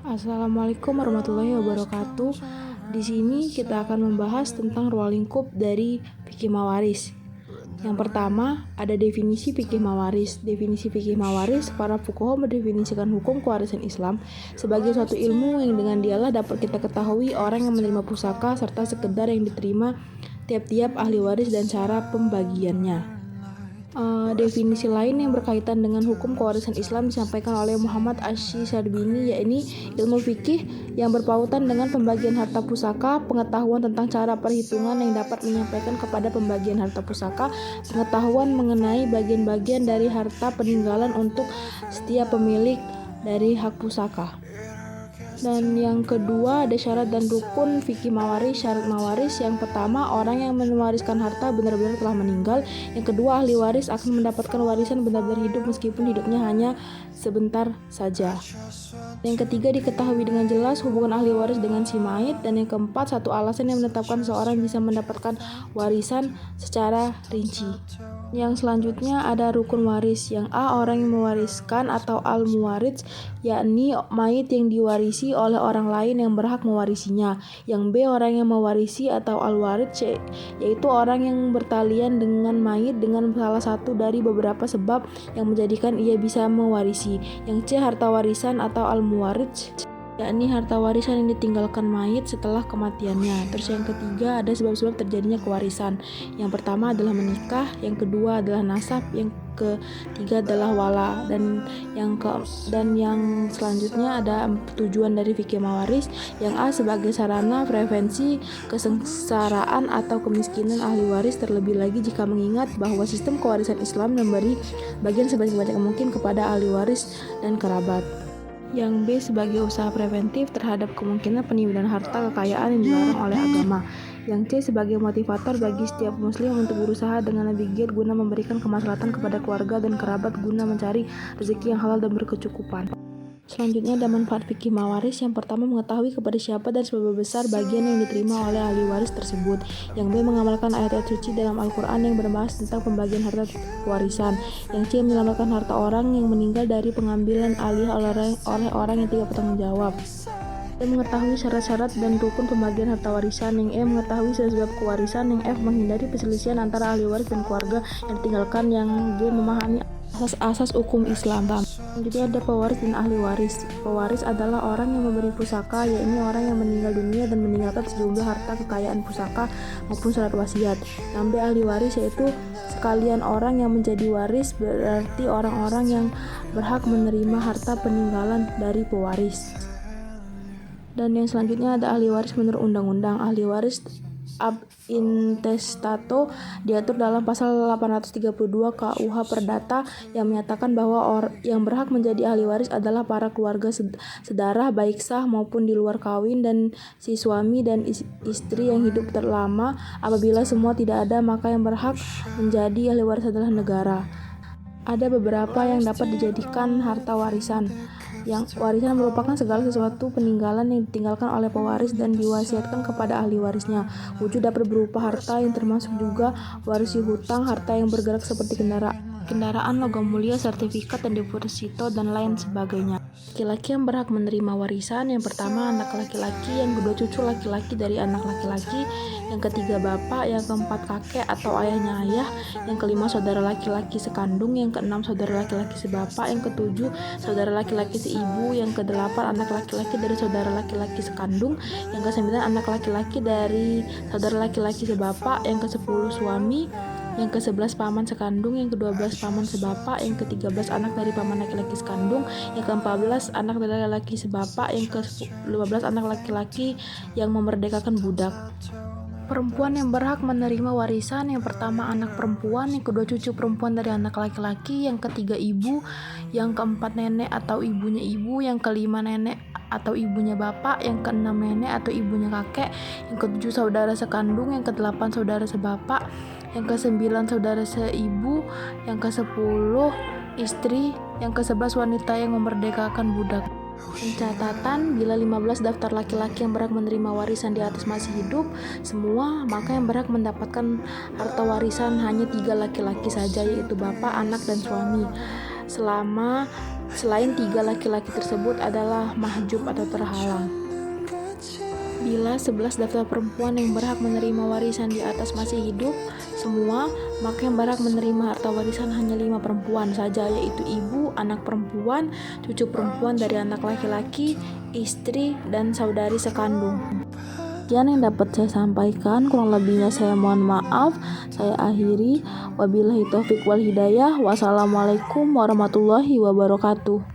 Assalamualaikum warahmatullahi wabarakatuh. Di sini kita akan membahas tentang ruang lingkup dari fikih mawaris. Yang pertama, ada definisi fikih mawaris. Definisi fikih mawaris, para fuqaha mendefinisikan hukum kewarisan Islam sebagai suatu ilmu yang dengan dialah dapat kita ketahui orang yang menerima pusaka serta sekedar yang diterima tiap-tiap ahli waris dan cara pembagiannya. Definisi lain yang berkaitan dengan hukum kewarisan Islam disampaikan oleh Muhammad Asy-Syarbini, yakni ilmu fikih yang berpautan dengan pembagian harta pusaka, pengetahuan tentang cara perhitungan yang dapat menyampaikan kepada pembagian harta pusaka, pengetahuan mengenai bagian-bagian dari harta peninggalan untuk setiap pemilik dari hak pusaka. Dan yang kedua, ada syarat dan rukun fikih mawaris. Syarat mawaris yang pertama, orang yang mewariskan harta benar-benar telah meninggal. Yang kedua, ahli waris akan mendapatkan warisan benar-benar hidup meskipun hidupnya hanya sebentar saja. Yang ketiga, diketahui dengan jelas hubungan ahli waris dengan si mayit. Dan yang keempat, satu alasan yang menetapkan seorang bisa mendapatkan warisan secara rinci. Yang selanjutnya ada rukun waris. Yang A, orang yang mewariskan atau al-muwarits, yakni mayit yang diwarisi oleh orang lain yang berhak mewarisinya. Yang B, orang yang mewarisi atau al-warits, yaitu orang yang bertalian dengan mayit dengan salah satu dari beberapa sebab yang menjadikan ia bisa mewarisi. Yang C, harta warisan atau al-muwarits, yakni harta warisan yang ditinggalkan mayit setelah kematiannya. Terus yang ketiga, ada sebab-sebab terjadinya kewarisan. Yang pertama adalah menikah, yang kedua adalah nasab, yang ketiga adalah wala, dan yang selanjutnya ada tujuan dari fikih mawaris. Yang A, sebagai sarana prevensi kesengsaraan atau kemiskinan ahli waris, terlebih lagi jika mengingat bahwa sistem kewarisan Islam memberi bagian sebanyak mungkin kepada ahli waris dan kerabat. Yang B, sebagai usaha preventif terhadap kemungkinan penimbunan harta kekayaan yang dilarang oleh agama. Yang C, sebagai motivator bagi setiap muslim untuk berusaha dengan lebih giat guna memberikan kemaslahatan kepada keluarga dan kerabat guna mencari rezeki yang halal dan berkecukupan. Selanjutnya ada manfaat fikih mawaris. Yang pertama, mengetahui kepada siapa dan seberapa besar bagian yang diterima oleh ahli waris tersebut. Yang B, mengamalkan ayat-ayat suci dalam Al-Quran yang berbahas tentang pembagian harta warisan. Yang C, menyelamatkan harta orang yang meninggal dari pengambilan alih oleh orang yang tidak bertanggung jawab. Dan mengetahui syarat-syarat dan rukun pembagian harta warisan. Yang E, mengetahui sebab kewarisan. Yang F, menghindari perselisihan antara ahli waris dan keluarga yang ditinggalkan. Yang G, memahami asas-asas hukum Islam. Selanjutnya ada pewaris dan ahli waris. Pewaris adalah orang yang memberi pusaka, yakni orang yang meninggal dunia dan meninggalkan sejumlah harta kekayaan pusaka maupun surat wasiat. Yang B, ahli waris, yaitu sekalian orang yang menjadi waris, berarti orang-orang yang berhak menerima harta peninggalan dari pewaris. Dan yang selanjutnya ada ahli waris menurut undang-undang. Ahli waris ab intestato diatur dalam pasal 832 KUH Perdata yang menyatakan bahwa yang berhak menjadi ahli waris adalah para keluarga sedarah baik sah maupun di luar kawin dan si suami dan istri yang hidup terlama. Apabila semua tidak ada, maka yang berhak menjadi ahli waris adalah negara. Ada beberapa yang dapat dijadikan harta warisan. Yang warisan merupakan segala sesuatu peninggalan yang ditinggalkan oleh pewaris dan diwasiatkan kepada ahli warisnya. Wujud dapat berupa harta yang termasuk juga warisi hutang, harta yang bergerak seperti kendaraan, logam mulia, sertifikat dan deposito dan lain sebagainya. Laki-laki yang berhak menerima warisan, yang pertama anak laki-laki, yang kedua cucu laki-laki dari anak laki-laki, yang ketiga bapak, yang keempat kakek atau ayahnya ayah, yang kelima saudara laki-laki sekandung, yang keenam saudara laki-laki sebapak, yang ketujuh saudara laki-laki seibu, yang kedelapan anak laki-laki dari saudara laki-laki sekandung, yang kesembilan anak laki-laki dari saudara laki-laki sebapak, yang kesepuluh suami, yang ke-11 paman sekandung, yang ke-12 paman sebapak, yang ke-13 anak dari paman laki-laki sekandung, yang ke-14 anak dari laki sebapak, yang ke-15 anak laki-laki yang memerdekakan budak. Perempuan yang berhak menerima warisan, yang pertama anak perempuan, yang kedua cucu perempuan dari anak laki-laki, yang ketiga ibu, yang keempat nenek atau ibunya ibu, yang kelima nenek atau ibunya bapak, yang keenam nenek atau ibunya kakek, yang ketujuh saudara sekandung, yang kedelapan saudara sebapak, yang ke-9 saudara seibu, yang ke-10 istri, yang ke-11 wanita yang memerdekakan budak. Pencatatan, bila 15 daftar laki-laki yang berhak menerima warisan di atas masih hidup semua, maka yang berhak mendapatkan harta warisan hanya 3 laki-laki saja, yaitu bapak, anak, dan suami. selain 3 laki-laki tersebut adalah mahjub atau terhalang. Bila 11 daftar perempuan yang berhak menerima warisan di atas masih hidup semua, maka yang berhak menerima harta warisan hanya 5 perempuan saja, yaitu ibu, anak perempuan, cucu perempuan dari anak laki-laki, istri, dan saudari sekandung. Sekian yang dapat saya sampaikan, kurang lebihnya saya mohon maaf. Saya akhiri, wabillahi taufik wal hidayah. Wassalamualaikum warahmatullahi wabarakatuh.